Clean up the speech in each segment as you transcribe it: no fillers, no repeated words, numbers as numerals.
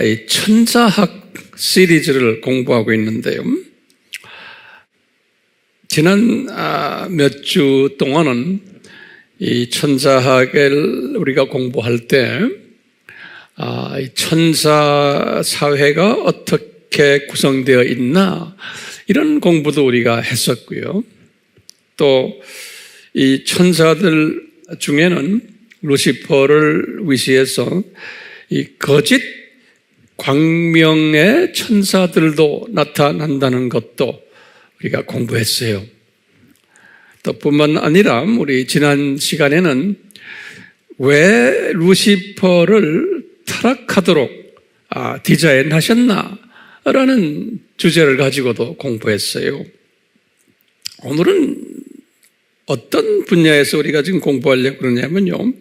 이 천사학 시리즈를 공부하고 있는데요. 지난 몇 주 동안은 이 천사학을 우리가 공부할 때 이 천사 사회가 어떻게 구성되어 있나 이런 공부도 우리가 했었고요. 또 이 천사들 중에는 루시퍼를 위시해서 이 거짓 광명의 천사들도 나타난다는 것도 우리가 공부했어요. 또 뿐만 아니라 우리 지난 시간에는 왜 루시퍼를 타락하도록 디자인하셨나라는 주제를 가지고도 공부했어요. 오늘은 어떤 분야에서 우리가 지금 공부하려고 그러냐면요.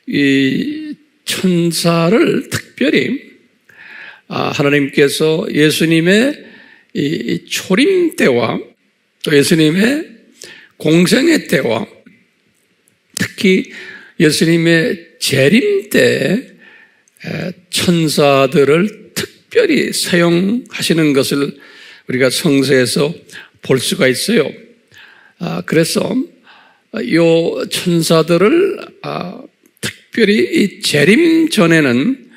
이 천사를 특별히 하나님께서 예수님의 이 초림 때와 또 예수님의 공생애 때와 특히 예수님의 재림 때 천사들을 특별히 사용하시는 것을 우리가 성서에서 볼 수가 있어요. 그래서 이 천사들을 특별히 이 재림 전에는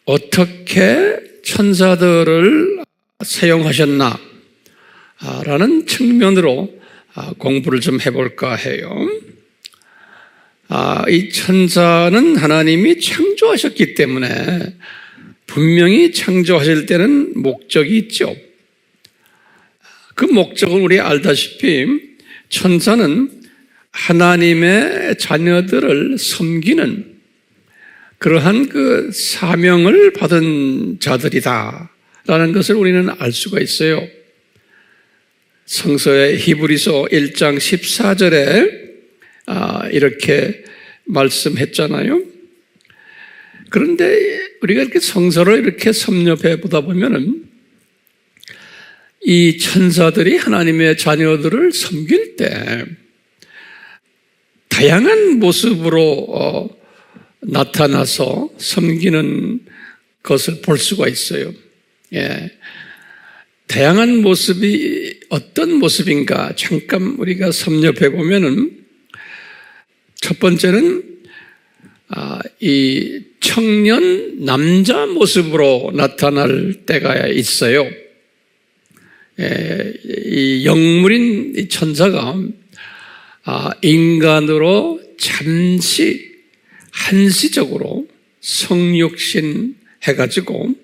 어떻게 천사들을 사용하셨나 라는 측면으로 공부를 좀 해볼까 해요. 이 천사는 하나님이 창조하셨기 때문에 분명히 창조하실 때는 목적이 있죠. 그 목적은 우리 알다시피 천사는 하나님의 자녀들을 섬기는 그러한 그 사명을 받은 자들이다라는 것을 우리는 알 수가 있어요. 성서의 히브리서 1장 14절에 이렇게 말씀했잖아요. 그런데 우리가 이렇게 성서를 이렇게 섭렵해 보다 보면은 이 천사들이 하나님의 자녀들을 섬길 때 다양한 모습으로 나타나서 섬기는 것을 볼 수가 있어요. 다양한 모습이 어떤 모습인가 잠깐 우리가 섭렵해 보면은 첫 번째는 이 청년 남자 모습으로 나타날 때가 있어요. 이 영물인 이 천사가 인간으로 잠시 한시적으로 성육신 해가지고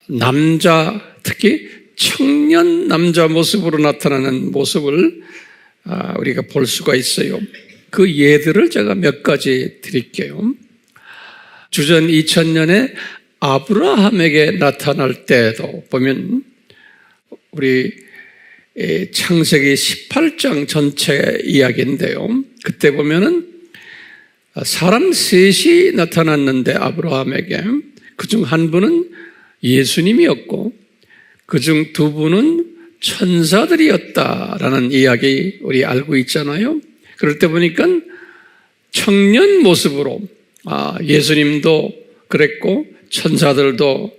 남자, 특히 청년 남자 모습으로 나타나는 모습을 우리가 볼 수가 있어요. 그 예들을 제가 몇 가지 드릴게요. 주전 2000년에 아브라함에게 나타날 때도 보면 우리 창세기 18장 전체 이야기인데요. 그때 보면은 사람 셋이 나타났는데 아브라함에게 그중 한 분은 예수님이었고 그중 두 분은 천사들이었다라는 이야기 우리 알고 있잖아요. 그럴 때 보니까 청년 모습으로 예수님도 그랬고 천사들도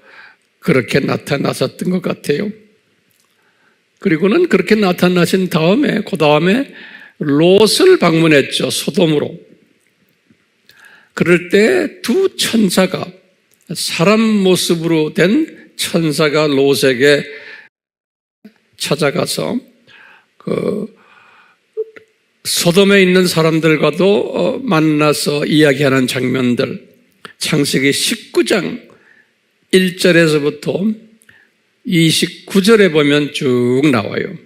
그렇게 나타났었던 것 같아요. 그리고는 그렇게 나타나신 다음에 그 다음에 롯을 방문했죠. 소돔으로. 그럴 때 두 천사가 사람 모습으로 된 천사가 롯에게 찾아가서 그 소돔에 있는 사람들과도 만나서 이야기하는 장면들 창세기 19장 1절에서부터 29절에 보면 쭉 나와요.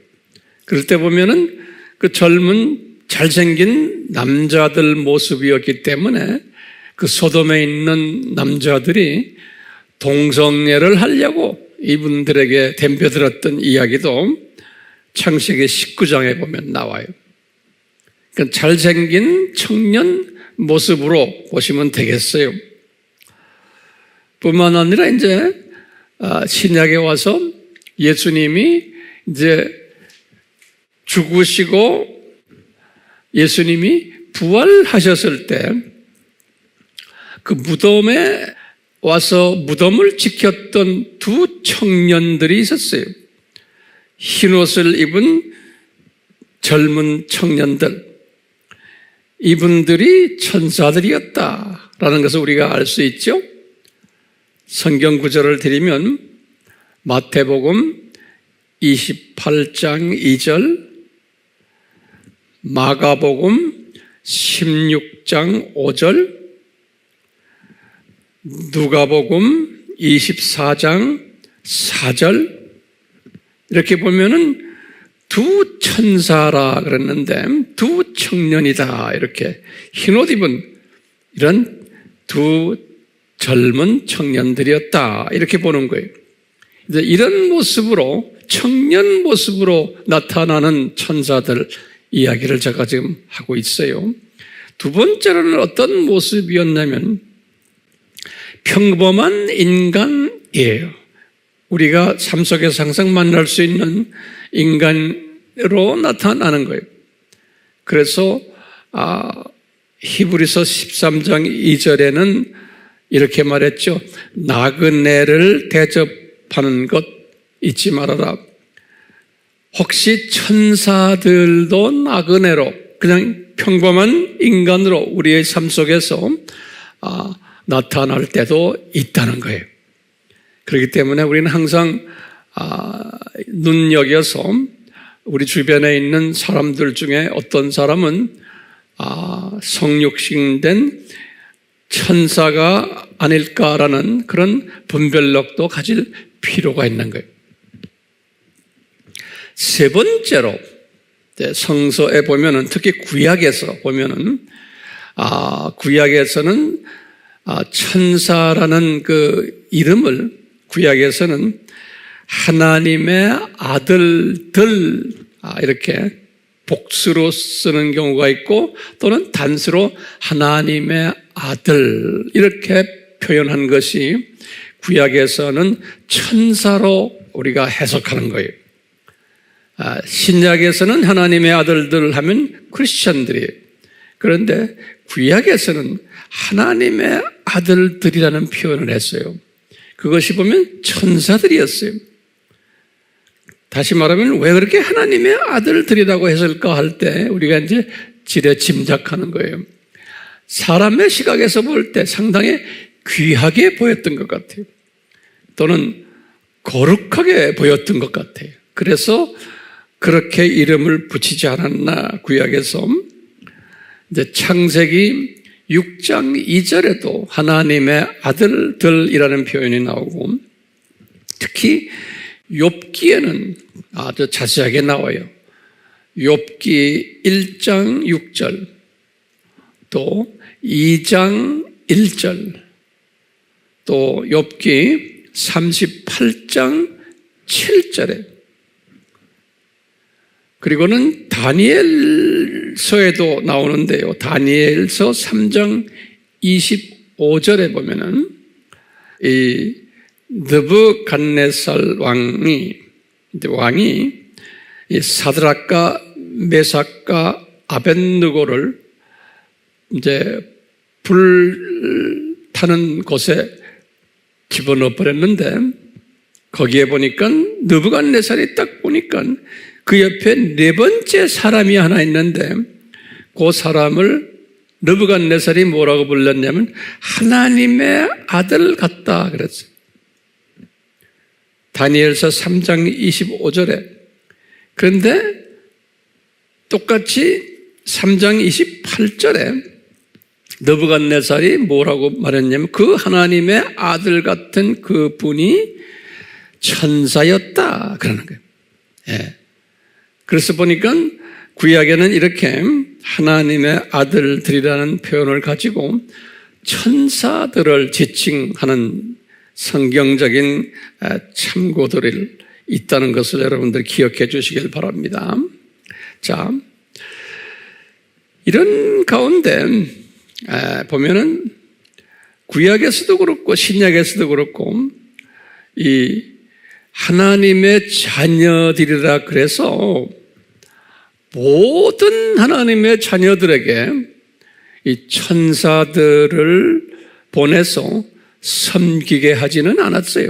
그럴 때 보면은 그 젊은 잘생긴 남자들 모습이었기 때문에 그 소돔에 있는 남자들이 동성애를 하려고 이분들에게 덤벼들었던 이야기도 창세기 19장에 보면 나와요. 그러니까 잘생긴 청년 모습으로 보시면 되겠어요. 뿐만 아니라 이제 신약에 와서 예수님이 이제 죽으시고 예수님이 부활하셨을 때 그 무덤에 와서 무덤을 지켰던 두 청년들이 있었어요. 흰옷을 입은 젊은 청년들. 이분들이 천사들이었다라는 것을 우리가 알 수 있죠. 성경 구절을 드리면 마태복음 28장 2절, 마가복음 16장 5절, 누가복음 24장 4절, 이렇게 보면은 두 천사라 그랬는데 두 청년이다, 이렇게 흰옷 입은 이런 두 젊은 청년들이었다, 이렇게 보는 거예요. 이제 이런 모습으로, 청년 모습으로 나타나는 천사들 이야기를 제가 지금 하고 있어요. 두 번째로는 어떤 모습이었냐면 평범한 인간이에요. 우리가 삶 속에서 항상 만날 수 있는 인간으로 나타나는 거예요. 그래서 히브리서 13장 2절에는 이렇게 말했죠. 나그네를 대접하는 것 잊지 말아라. 혹시 천사들도 나그네로, 그냥 평범한 인간으로 우리의 삶 속에서 나타날 때도 있다는 거예요. 그렇기 때문에 우리는 항상 눈여겨서 우리 주변에 있는 사람들 중에 어떤 사람은 성육신된 천사가 아닐까라는 그런 분별력도 가질 필요가 있는 거예요. 세 번째로 성서에 보면은, 특히 구약에서 보면은 구약에서는 천사라는 그 이름을 구약에서는 하나님의 아들들 이렇게 복수로 쓰는 경우가 있고 또는 단수로 하나님의 아들 이렇게 표현한 것이 구약에서는 천사로 우리가 해석하는 거예요. 신약에서는 하나님의 아들들 하면 크리스천들이에요. 그런데 구약에서는 하나님의 아들들이라는 표현을 했어요. 그것이 보면 천사들이었어요. 다시 말하면 왜 그렇게 하나님의 아들들이라고 했을까 할 때 우리가 이제 지레 짐작하는 거예요. 사람의 시각에서 볼 때 상당히 귀하게 보였던 것 같아요. 또는 거룩하게 보였던 것 같아요. 그래서 그렇게 이름을 붙이지 않았나, 구약에서. 이제 창세기 6장 2절에도 하나님의 아들들이라는 표현이 나오고, 특히 욥기에는 아주 자세하게 나와요. 욥기 1장 6절, 또 2장 1절, 또 욥기 38장 7절에, 그리고는 다니엘서에도 나오는데요. 다니엘서 3장 25절에 보면은 이 느부갓네살 왕이 이 사드락과 메삭과 아벳느고를 이제 불 타는 곳에 집어넣어 버렸는데, 거기에 보니까 느부갓네살이 딱 보니까 그 옆에 네 번째 사람이 하나 있는데, 그 사람을 느부갓네살이 뭐라고 불렀냐면 하나님의 아들 같다 그랬어요. 다니엘서 3장 25절에. 그런데 똑같이 3장 28절에 느부갓네살이 뭐라고 말했냐면 그 하나님의 아들 같은 그 분이 천사였다 그러는 거예요. 예. 그래서 보니까 구약에는 이렇게 하나님의 아들들이라는 표현을 가지고 천사들을 지칭하는 성경적인 참고들이 있다는 것을 여러분들 기억해 주시길 바랍니다. 자, 이런 가운데 보면은 구약에서도 그렇고 신약에서도 그렇고 이 하나님의 자녀들이라 그래서 모든 하나님의 자녀들에게 이 천사들을 보내서 섬기게 하지는 않았어요.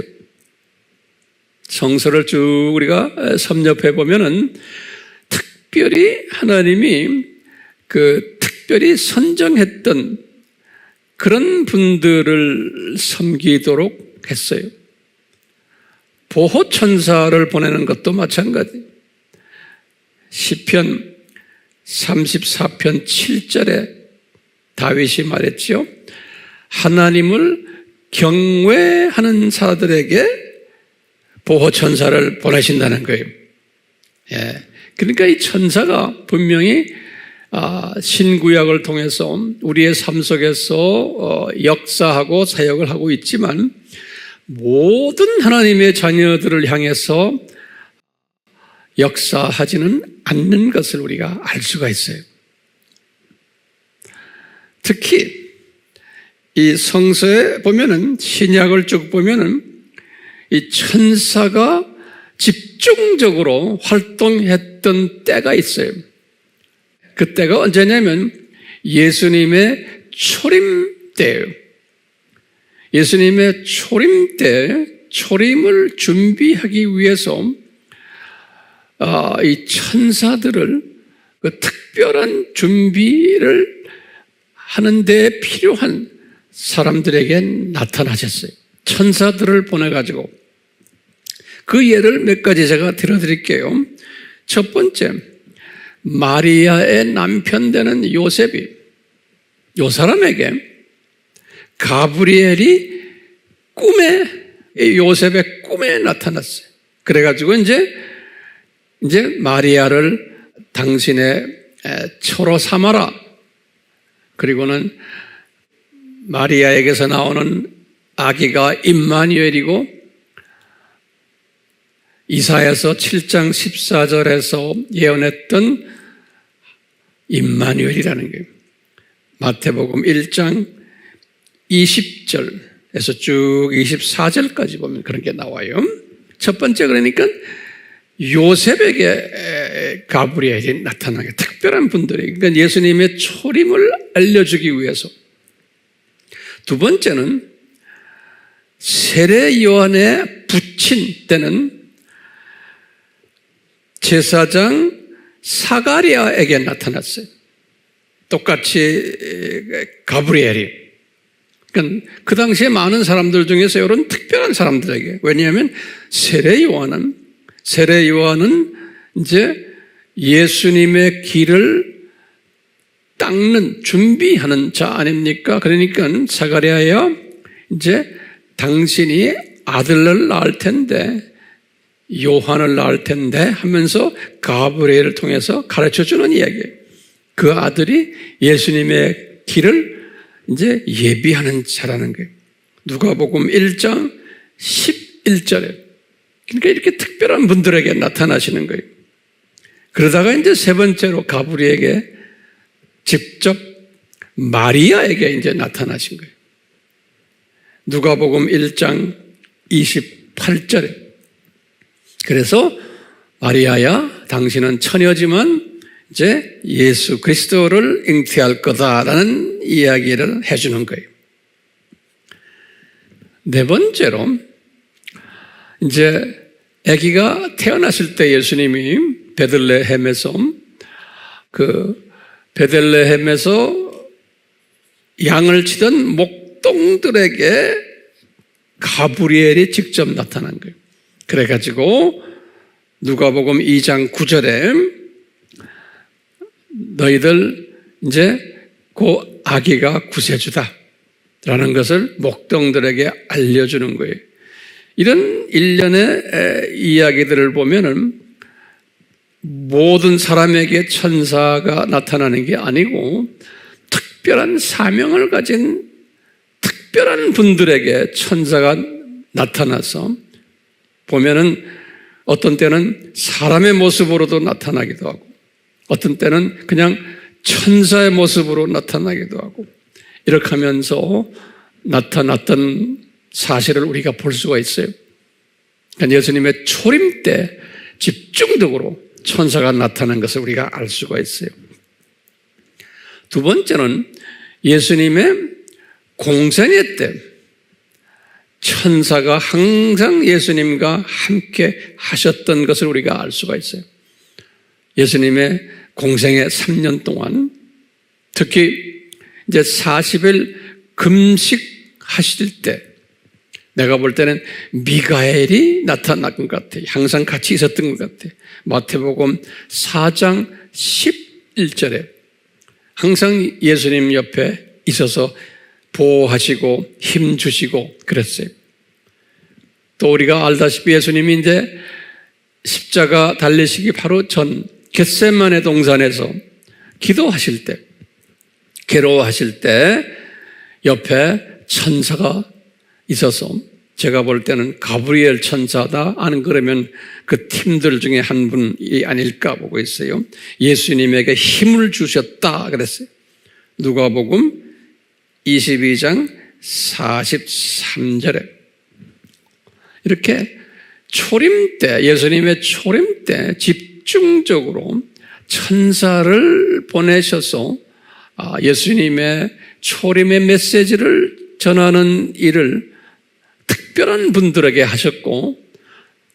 성서를 쭉 우리가 섭렵해 보면은 특별히 하나님이 특별히 선정했던 그런 분들을 섬기도록 했어요. 보호천사를 보내는 것도 마찬가지. 시편 34편 7절에 다윗이 말했죠. 하나님을 경외하는 자들에게 보호천사를 보내신다는 거예요. 예. 그러니까 이 천사가 분명히 신구약을 통해서 우리의 삶 속에서 역사하고 사역을 하고 있지만 모든 하나님의 자녀들을 향해서 역사하지는 않는 것을 우리가 알 수가 있어요. 특히 이 성서에 보면은 신약을 쭉 보면은 이 천사가 집중적으로 활동했던 때가 있어요. 그 때가 언제냐면 예수님의 초림 때예요. 예수님의 초림 때 초림을 준비하기 위해서 이 천사들을 특별한 준비를 하는 데 필요한 사람들에게 나타나셨어요. 천사들을 보내가지고 그 예를 몇 가지 제가 들어드릴게요. 첫 번째, 마리아의 남편 되는 요셉이 요 사람에게 가브리엘이 요셉의 꿈에 나타났어요. 그래가지고 이제 마리아를 당신의 처로 삼아라. 그리고는 마리아에게서 나오는 아기가 임마누엘이고 이사야서 7장 14절에서 예언했던 임마누엘이라는 거예요. 마태복음 1장 20절에서 쭉 24절까지 보면 그런 게 나와요. 첫 번째 그러니까 요셉에게 가브리엘이 나타나게 특별한 분들에게 그러니까 예수님의 초림을 알려주기 위해서. 두 번째는 세례 요한의 부친 때는 제사장 사가랴에게 나타났어요. 똑같이 가브리엘이. 그러니까 그 당시에 많은 사람들 중에서 이런 특별한 사람들에게. 왜냐하면 세례 요한은 이제 예수님의 길을 닦는 준비하는 자 아닙니까? 그러니까 사가랴야 이제 당신이 아들을 낳을 텐데 요한을 낳을 텐데 하면서 가브리엘을 통해서 가르쳐주는 이야기예요. 그 아들이 예수님의 길을 이제 예비하는 자라는 거예요. 누가복음 1장 11절에. 그러니까 이렇게 특별한 분들에게 나타나시는 거예요. 그러다가 이제 세 번째로 가브리엘에게 직접 마리아에게 이제 나타나신 거예요. 누가복음 1장 28절에. 그래서 마리아야, 당신은 처녀지만 이제 예수 그리스도를 잉태할 거다라는 이야기를 해주는 거예요. 네 번째로 이제 아기가 태어났을 때 예수님이 베들레헴에서 양을 치던 목동들에게 가브리엘이 직접 나타난 거예요. 그래가지고 누가복음 2장 9절에 너희들 이제 그 아기가 구세주다라는 것을 목동들에게 알려주는 거예요. 이런 일련의 이야기들을 보면은 모든 사람에게 천사가 나타나는 게 아니고 특별한 사명을 가진 특별한 분들에게 천사가 나타나서 보면은 어떤 때는 사람의 모습으로도 나타나기도 하고 어떤 때는 그냥 천사의 모습으로 나타나기도 하고 이렇게 하면서 나타났던 사실을 우리가 볼 수가 있어요. 그러니까 예수님의 초림 때 집중적으로 천사가 나타난 것을 우리가 알 수가 있어요. 두 번째는 예수님의 공생애 때 천사가 항상 예수님과 함께 하셨던 것을 우리가 알 수가 있어요. 예수님의 공생의 3년 동안 특히 이제 40일 금식하실 때 내가 볼 때는 미가엘이 나타난 것 같아요. 항상 같이 있었던 것 같아요. 마태복음 4장 11절에 항상 예수님 옆에 있어서 보호하시고 힘 주시고 그랬어요. 또 우리가 알다시피 예수님이 이제 십자가 달리시기 바로 전 겟세마네 동산에서 기도하실 때, 괴로워하실 때 옆에 천사가 있어서 제가 볼 때는 가브리엘 천사다, 아는 그러면 그 팀들 중에 한 분이 아닐까 보고 있어요. 예수님에게 힘을 주셨다 그랬어요. 누가복음 22장 43절에 이렇게 초림 때, 예수님의 초림 때 집중적으로 천사를 보내셔서 예수님의 초림의 메시지를 전하는 일을 특별한 분들에게 하셨고,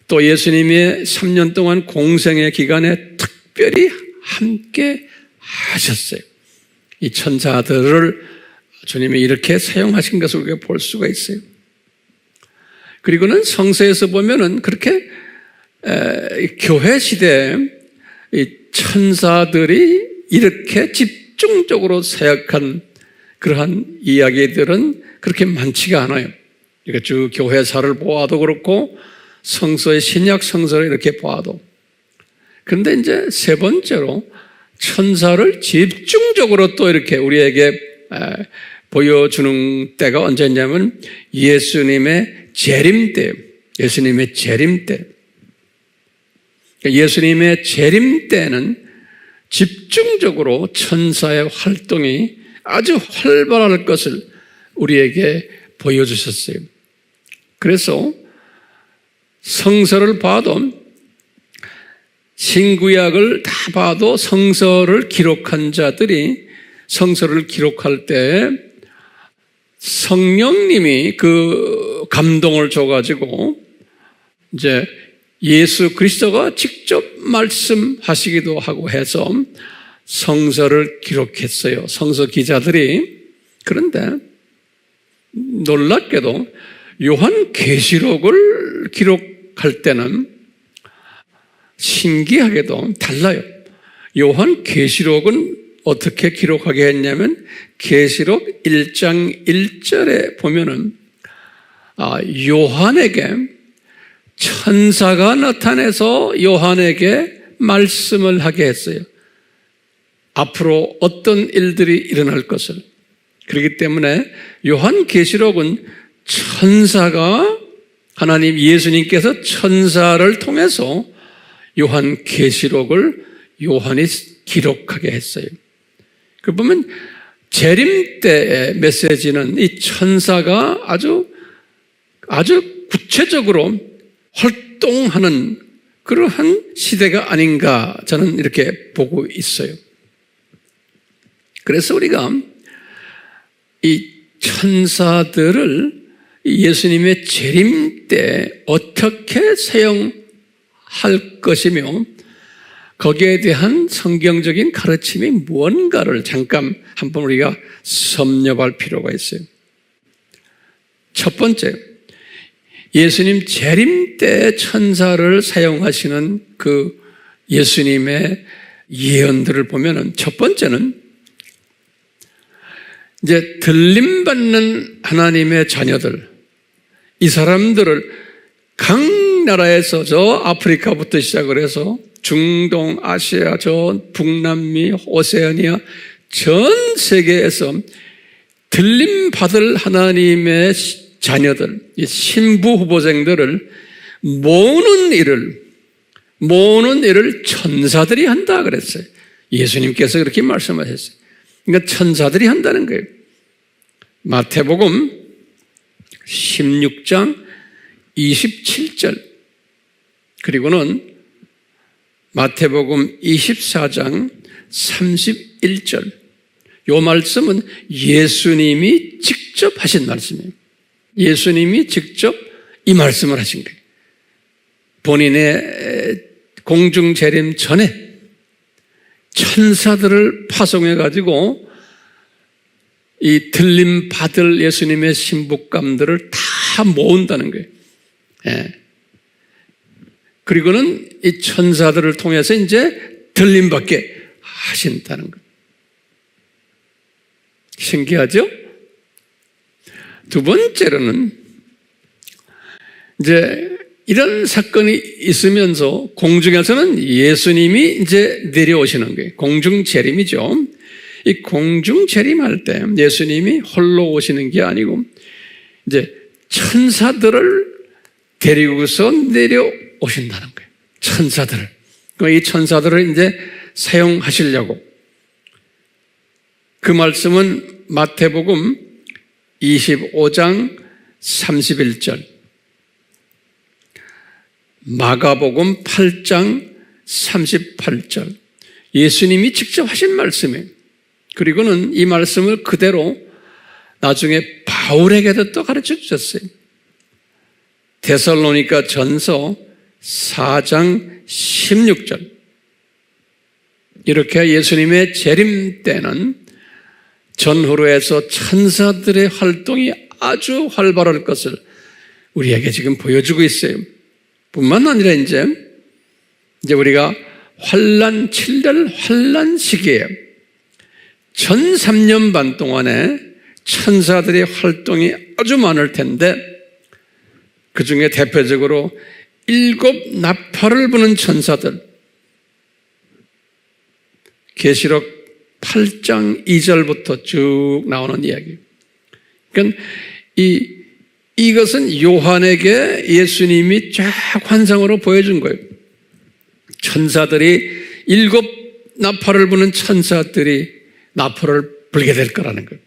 또 예수님의 3년 동안 공생의 기간에 특별히 함께 하셨어요. 이 천사들을 주님이 이렇게 사용하신 것을 우리가 볼 수가 있어요. 그리고는 성서에서 보면은 그렇게 교회 시대에 이 천사들이 이렇게 집중적으로 사역한 그러한 이야기들은 그렇게 많지가 않아요. 그러니까 쭉 교회사를 보아도 그렇고 성서의 신약 성서를 이렇게 보아도. 그런데 이제 세 번째로 천사를 집중적으로 또 이렇게 우리에게 보여주는 때가 언제냐면 예수님의 재림 때, 예수님의 재림 때. 예수님의 재림 때는 집중적으로 천사의 활동이 아주 활발할 것을 우리에게 보여주셨어요. 그래서 성서를 봐도, 신구약을 다 봐도 성서를 기록한 자들이 성서를 기록할 때 성령님이 그 감동을 줘가지고 이제 예수 그리스도가 직접 말씀하시기도 하고 해서 성서를 기록했어요. 성서 기자들이. 그런데 놀랍게도 요한계시록을 기록할 때는 신기하게도 달라요. 요한계시록은 어떻게 기록하게 했냐면 계시록 1장 1절에 보면은 요한에게 천사가 나타나서 요한에게 말씀을 하게 했어요. 앞으로 어떤 일들이 일어날 것을. 그렇기 때문에 요한계시록은 천사가, 하나님 예수님께서 천사를 통해서 요한계시록을 요한이 기록하게 했어요. 그 보면 재림 때의 메시지는 이 천사가 아주 구체적으로 활동하는 그러한 시대가 아닌가 저는 이렇게 보고 있어요. 그래서 우리가 이 천사들을 예수님의 재림 때 어떻게 사용할 것이며 거기에 대한 성경적인 가르침이 무언가를 잠깐 한번 우리가 섭렵할 필요가 있어요. 첫 번째, 예수님 재림 때 천사를 사용하시는 그 예수님의 예언들을 보면은 첫 번째는 이제 들림받는 하나님의 자녀들, 이 사람들을 각 나라에서 저 아프리카부터 시작을 해서 중동, 아시아, 저 북남미, 오세아니아 전 세계에서 들림받을 하나님의 자녀들, 이 신부 후보생들을 모으는 일을 천사들이 한다 그랬어요. 예수님께서 그렇게 말씀하셨어요. 그러니까 천사들이 한다는 거예요. 마태복음 16장 27절 그리고는 마태복음 24장 31절 이 말씀은 예수님이 직접 하신 말씀이에요. 예수님이 직접 이 말씀을 하신 거예요. 본인의 공중재림 전에 천사들을 파송해가지고 이 들림 받을 예수님의 신부감들을 다 모은다는 거예요. 예. 그리고는 이 천사들을 통해서 이제 들림 받게 하신다는 거예요. 신기하죠? 두 번째로는 이제 이런 사건이 있으면서 공중에서는 예수님이 이제 내려오시는 거예요. 공중 재림이죠. 이 공중 재림할 때 예수님이 홀로 오시는 게 아니고 이제 천사들을 데리고서 내려오신다는 거예요. 천사들을. 이 천사들을 이제 사용하시려고. 그 말씀은 마태복음 25장 31절, 마가복음 8장 38절, 예수님이 직접 하신 말씀이에요. 그리고는 이 말씀을 그대로 나중에 바울에게도 또 가르쳐 주셨어요. 데살로니가 전서 4장 16절. 이렇게 예수님의 재림 때는 전후로에서 천사들의 활동이 아주 활발할 것을 우리에게 지금 보여주고 있어요. 뿐만 아니라 이제 우리가 환란, 7년 환란 시기에 전 3년 반 동안에 천사들의 활동이 아주 많을 텐데 그 중에 대표적으로 7 나팔을 부는 천사들, 계시록 8장 2절부터 쭉 나오는 이야기. 그러니까 이것은 요한에게 예수님이 쫙 환상으로 보여준 거예요. 천사들이 7 나팔을 부는 천사들이 나팔을 불게 될 거라는 거예요.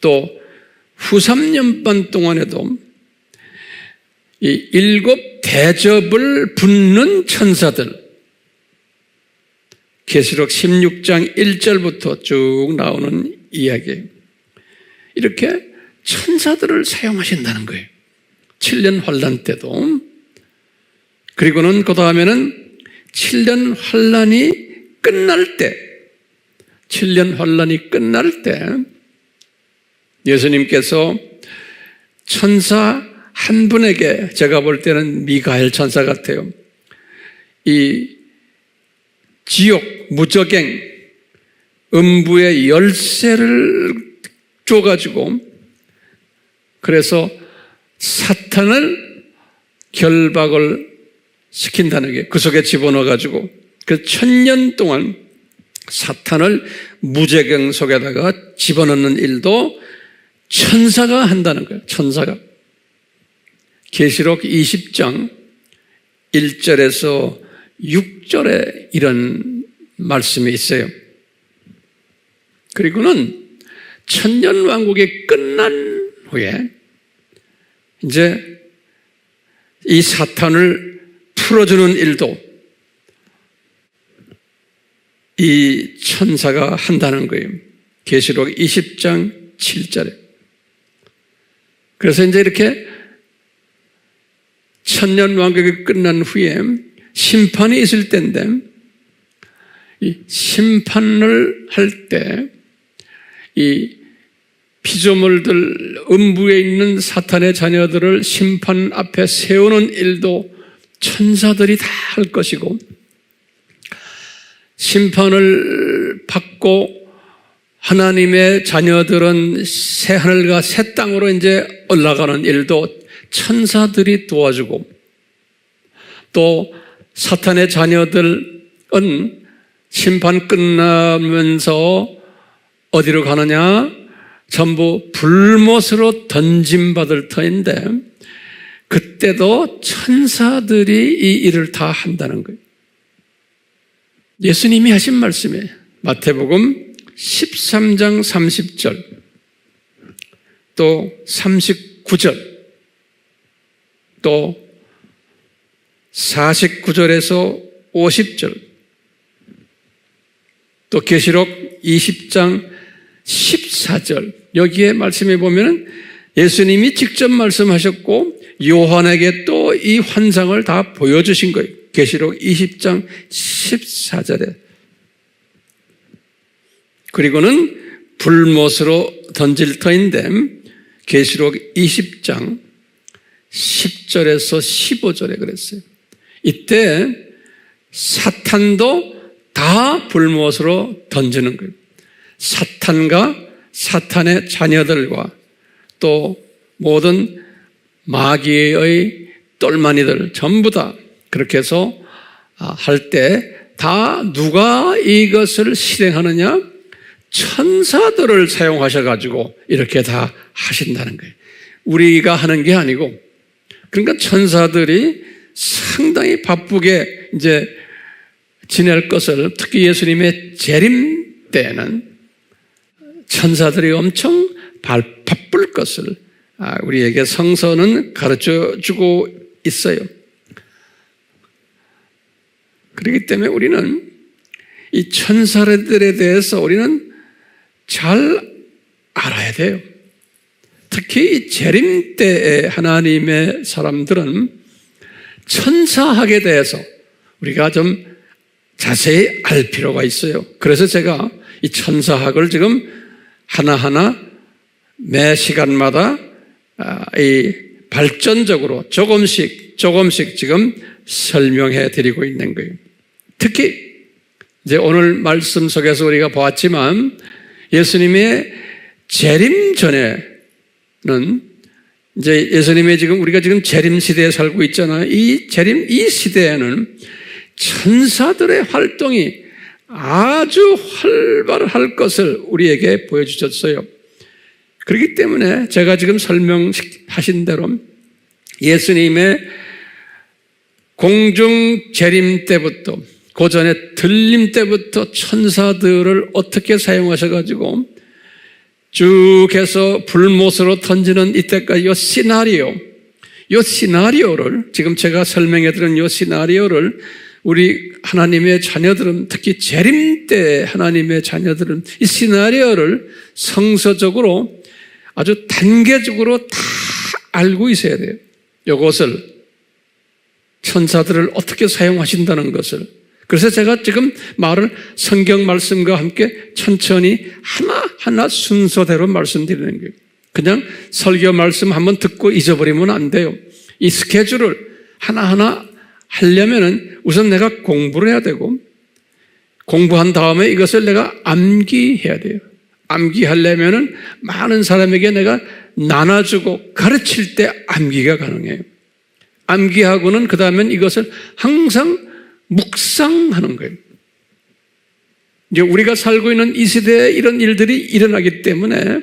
또 후 3년 반 동안에도 이 7 대접을 붙는 천사들, 계시록 16장 1절부터 쭉 나오는 이야기예요. 이렇게 천사들을 사용하신다는 거예요. 7년 환란 때도. 그리고는 그 다음에는 7년 환란이 끝날 때, 7년 환란이 끝날 때 예수님께서 천사 한 분에게, 제가 볼 때는 미가엘 천사 같아요, 이 지옥, 무저갱, 음부의 열쇠를 줘가지고 그래서 사탄을 결박을 시킨다는 게, 그 속에 집어넣어가지고 그 1000년 동안 사탄을 무저갱 속에다가 집어넣는 일도 천사가 한다는 거예요. 천사가. 계시록 20장 1절에서 6절에 이런 말씀이 있어요. 그리고는 천년왕국이 끝난 후에 이제 이 사탄을 풀어주는 일도 이 천사가 한다는 거예요. 계시록 20장 7절에. 그래서 이제 이렇게 천년왕국이 끝난 후에 심판이 있을 때인데, 이 심판을 할 때 이 피조물들, 음부에 있는 사탄의 자녀들을 심판 앞에 세우는 일도 천사들이 다 할 것이고, 심판을 받고 하나님의 자녀들은 새 하늘과 새 땅으로 이제 올라가는 일도 천사들이 도와주고, 또 사탄의 자녀들은 심판 끝나면서 어디로 가느냐? 전부 불못으로 던짐받을 터인데, 그때도 천사들이 이 일을 다 한다는 거예요. 예수님이 하신 말씀이에요. 마태복음 13장 30절, 또 39절, 또 49절에서 50절, 또 계시록 20장 14절, 여기에 말씀해 보면 예수님이 직접 말씀하셨고 요한에게 또 이 환상을 다 보여주신 거예요. 계시록 20장 14절에. 그리고는 불못으로 던질 터인데 계시록 20장 10절에서 15절에 그랬어요. 이때 사탄도 다 불못으로 던지는 거예요. 사탄과 사탄의 자녀들과 또 모든 마귀의 똘마니들 전부 다 그렇게 해서 할 때 다 누가 이것을 실행하느냐? 천사들을 사용하셔가지고 이렇게 다 하신다는 거예요. 우리가 하는 게 아니고, 그러니까 천사들이 상당히 바쁘게 이제 지낼 것을, 특히 예수님의 재림 때는 천사들이 엄청 바쁠 것을 우리에게 성서는 가르쳐 주고 있어요. 그렇기 때문에 우리는 이 천사들에 대해서 우리는 잘 알아야 돼요. 특히 이 재림 때의 하나님의 사람들은 천사학에 대해서 우리가 좀 자세히 알 필요가 있어요. 그래서 제가 이 천사학을 지금 하나하나 매 시간마다 이 발전적으로 조금씩 지금 설명해 드리고 있는 거예요. 특히 이제 오늘 말씀 속에서 우리가 보았지만 예수님의 재림 전에는 이제 예수님의 우리가 지금 재림 시대에 살고 있잖아요. 이 시대에는 천사들의 활동이 아주 활발할 것을 우리에게 보여주셨어요. 그렇기 때문에 제가 지금 설명하신 대로 예수님의 공중 재림 때부터 그 전에 들림 때부터 천사들을 어떻게 사용하셔가지고 쭉 해서 불못으로 던지는 이때까지 이 시나리오를 지금 제가 설명해드린 이 시나리오를 우리 하나님의 자녀들은, 특히 재림 때 하나님의 자녀들은 이 시나리오를 성서적으로 아주 단계적으로 다 알고 있어야 돼요. 이것을 천사들을 어떻게 사용하신다는 것을. 그래서 제가 지금 말을 성경 말씀과 함께 천천히 하나하나 순서대로 말씀드리는 거예요. 그냥 설교 말씀 한번 듣고 잊어버리면 안 돼요. 이 스케줄을 하나하나 하려면은 우선 내가 공부를 해야 되고, 공부한 다음에 이것을 내가 암기해야 돼요. 암기하려면은 많은 사람에게 내가 나눠주고 가르칠 때 암기가 가능해요. 암기하고는 그 다음엔 이것을 항상 묵상하는 거예요. 이제 우리가 살고 있는 이 시대에 이런 일들이 일어나기 때문에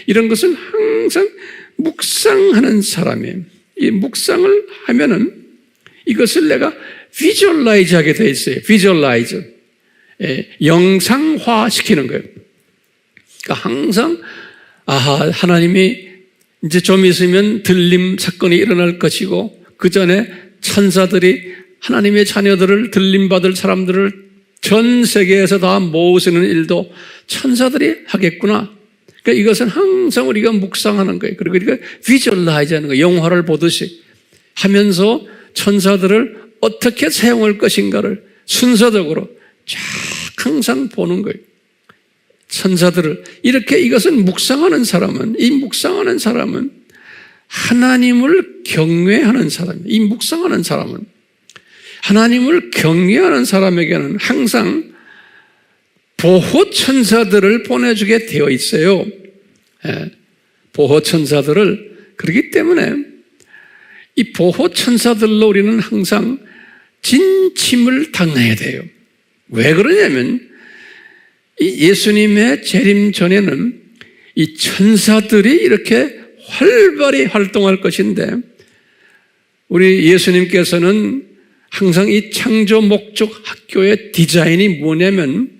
이런 것을 항상 묵상하는 사람이에요. 이 묵상을 하면은 이것을 내가 비주얼라이즈 하게 돼 있어요. 비주얼라이즈. 영상화 시키는 거예요. 그러니까 항상 하나님이 이제 좀 있으면 들림 사건이 일어날 것이고, 그 전에 천사들이 하나님의 자녀들을 들림받을 사람들을 전 세계에서 다 모으시는 일도 천사들이 하겠구나. 그러니까 이것은 항상 우리가 묵상하는 거예요. 그리고 우리가 비주얼라이즈 하는 거예요. 영화를 보듯이 하면서 천사들을 어떻게 사용할 것인가를 순서적으로 쫙 항상 보는 거예요. 천사들을 이렇게 이것은 묵상하는 사람은, 이 묵상하는 사람은 하나님을 경외하는 사람이에요. 이 묵상하는 사람은 하나님을 경외하는 사람에게는 항상 보호 천사들을 보내주게 되어 있어요. 보호 천사들을. 그렇기 때문에 이 보호 천사들로 우리는 항상 진침을 당해야 돼요. 왜 그러냐면 이 예수님의 재림 전에는 이 천사들이 이렇게 활발히 활동할 것인데, 우리 예수님께서는 항상 이 창조 목적 학교의 디자인이 뭐냐면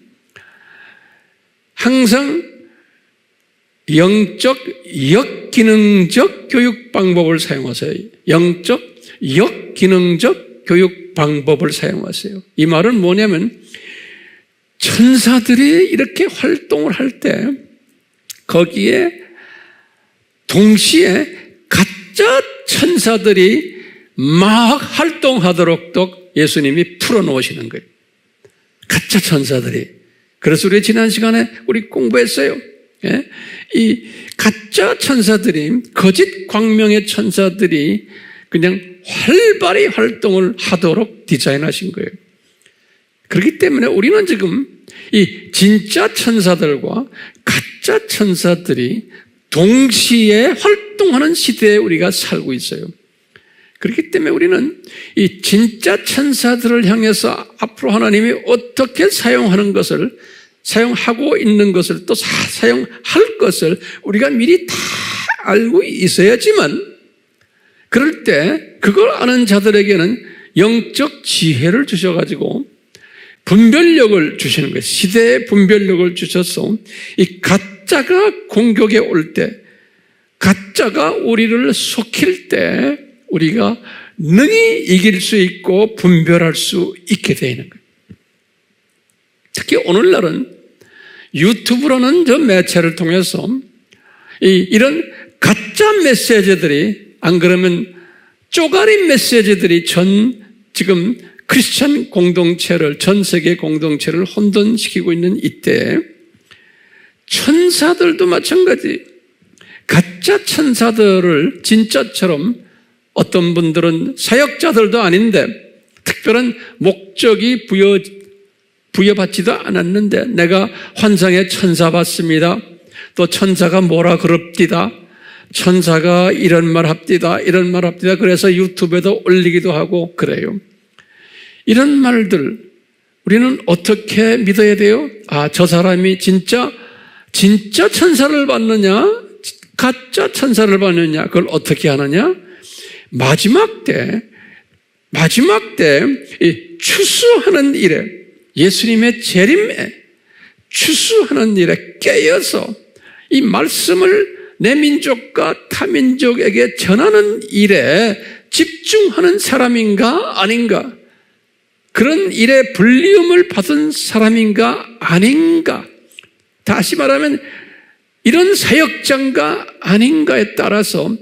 항상 영적, 역기능적 교육 방법을 사용하세요. 영적, 역기능적 교육 방법을 사용하세요. 이 말은 뭐냐면 천사들이 이렇게 활동을 할 때 거기에 동시에 가짜 천사들이 막 활동하도록 또 예수님이 풀어놓으시는 거예요. 가짜 천사들이. 그래서 우리 지난 시간에 우리 공부했어요. 예? 이 가짜 천사들이, 거짓 광명의 천사들이 그냥 활발히 활동을 하도록 디자인하신 거예요. 그렇기 때문에 우리는 지금 이 진짜 천사들과 가짜 천사들이 동시에 활동하는 시대에 우리가 살고 있어요. 그렇기 때문에 우리는 이 진짜 천사들을 향해서 앞으로 하나님이 어떻게 사용하는 것을, 사용하고 있는 것을, 또 사용할 것을 우리가 미리 다 알고 있어야지만, 그럴 때 그걸 아는 자들에게는 영적 지혜를 주셔가지고 분별력을 주시는 거예요. 시대의 분별력을 주셔서 이 가짜가 공격에 올 때, 가짜가 우리를 속일 때 우리가 능히 이길 수 있고 분별할 수 있게 되는 거예요. 특히 오늘날은 유튜브라는 저 매체를 통해서 이런 가짜 메시지들이, 안 그러면 쪼가리 메시지들이 지금 크리스찬 공동체를, 전 세계 공동체를 혼돈시키고 있는 이때 천사들도 마찬가지, 가짜 천사들을 진짜처럼, 어떤 분들은 사역자들도 아닌데 특별한 목적이 부여받지도 않았는데 내가 환상의 천사 봤습니다, 또 천사가 뭐라 그럽디다, 천사가 이런 말 합디다, 이런 말 합디다, 그래서 유튜브에도 올리기도 하고 그래요. 이런 말들 우리는 어떻게 믿어야 돼요? 저 사람이 진짜 천사를 봤느냐, 가짜 천사를 봤느냐, 그걸 어떻게 하느냐? 마지막 때 이 추수하는 일에, 예수님의 재림에 추수하는 일에 깨어서 이 말씀을 내 민족과 타민족에게 전하는 일에 집중하는 사람인가 아닌가, 그런 일에 불리움을 받은 사람인가 아닌가, 다시 말하면 이런 사역자인가 아닌가에 따라서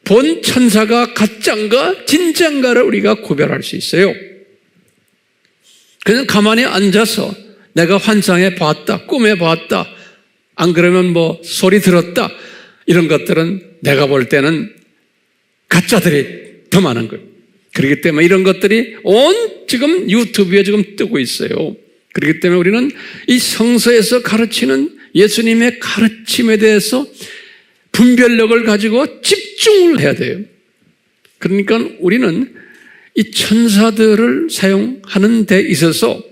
본 천사가 가짜인가 진짜인가를 우리가 구별할 수 있어요. 그냥 가만히 앉아서 내가 환상에 봤다, 꿈에 봤다, 안 그러면 뭐 소리 들었다, 이런 것들은 내가 볼 때는 가짜들이 더 많은 거예요. 그렇기 때문에 이런 것들이 지금 유튜브에 지금 뜨고 있어요. 그렇기 때문에 우리는 이 성서에서 가르치는 예수님의 가르침에 대해서 분별력을 가지고 집중을 해야 돼요. 그러니까 우리는 이 천사들을 사용하는 데 있어서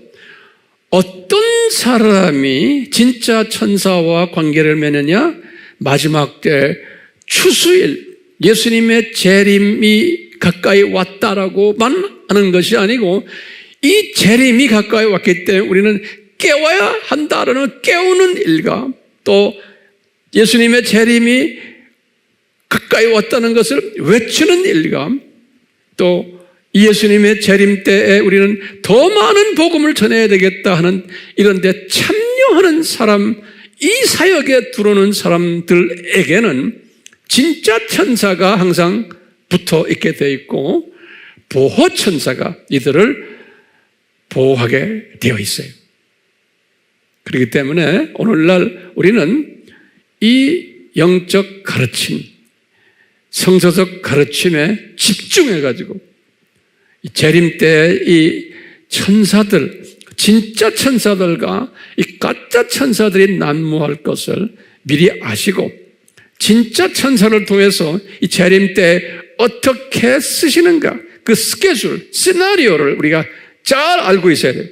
어떤 사람이 진짜 천사와 관계를 맺느냐, 마지막 때 추수일, 예수님의 재림이 가까이 왔다라고만 하는 것이 아니고 이 재림이 가까이 왔기 때문에 우리는 깨워야 한다라는 깨우는 일과, 또 예수님의 재림이 가까이 왔다는 것을 외치는 일과, 또 예수님의 재림 때에 우리는 더 많은 복음을 전해야 되겠다 하는 이런 데 참여하는 사람, 이 사역에 들어오는 사람들에게는 진짜 천사가 항상 붙어 있게 되어 있고 보호 천사가 이들을 보호하게 되어 있어요. 그렇기 때문에 오늘날 우리는 이 영적 가르침, 성서적 가르침에 집중해가지고 이 재림 때 이 천사들, 진짜 천사들과 이 가짜 천사들이 난무할 것을 미리 아시고 진짜 천사를 통해서 이 재림 때 어떻게 쓰시는가, 그 스케줄, 시나리오를 우리가 잘 알고 있어야 돼요.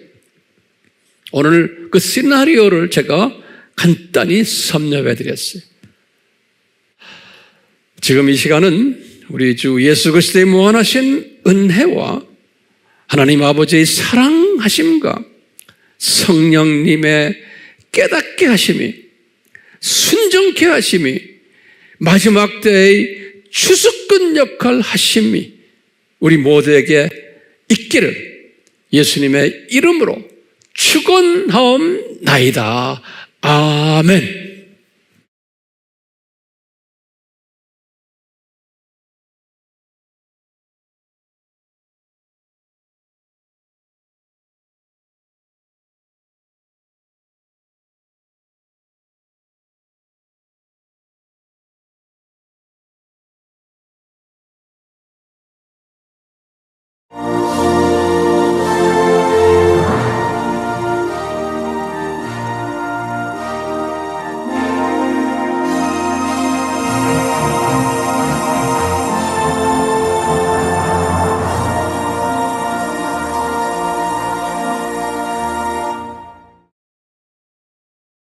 오늘 그 시나리오를 제가 간단히 섭렵해 드렸어요. 지금 이 시간은 우리 주 예수 그리스도의 무한하신 은혜와 하나님 아버지의 사랑하심과 성령님의 깨닫게 하심이, 순종케 하심이, 마지막 때의 추수꾼 역할 하심이 우리 모두에게 있기를 예수님의 이름으로 축원하옵나이다. 아멘.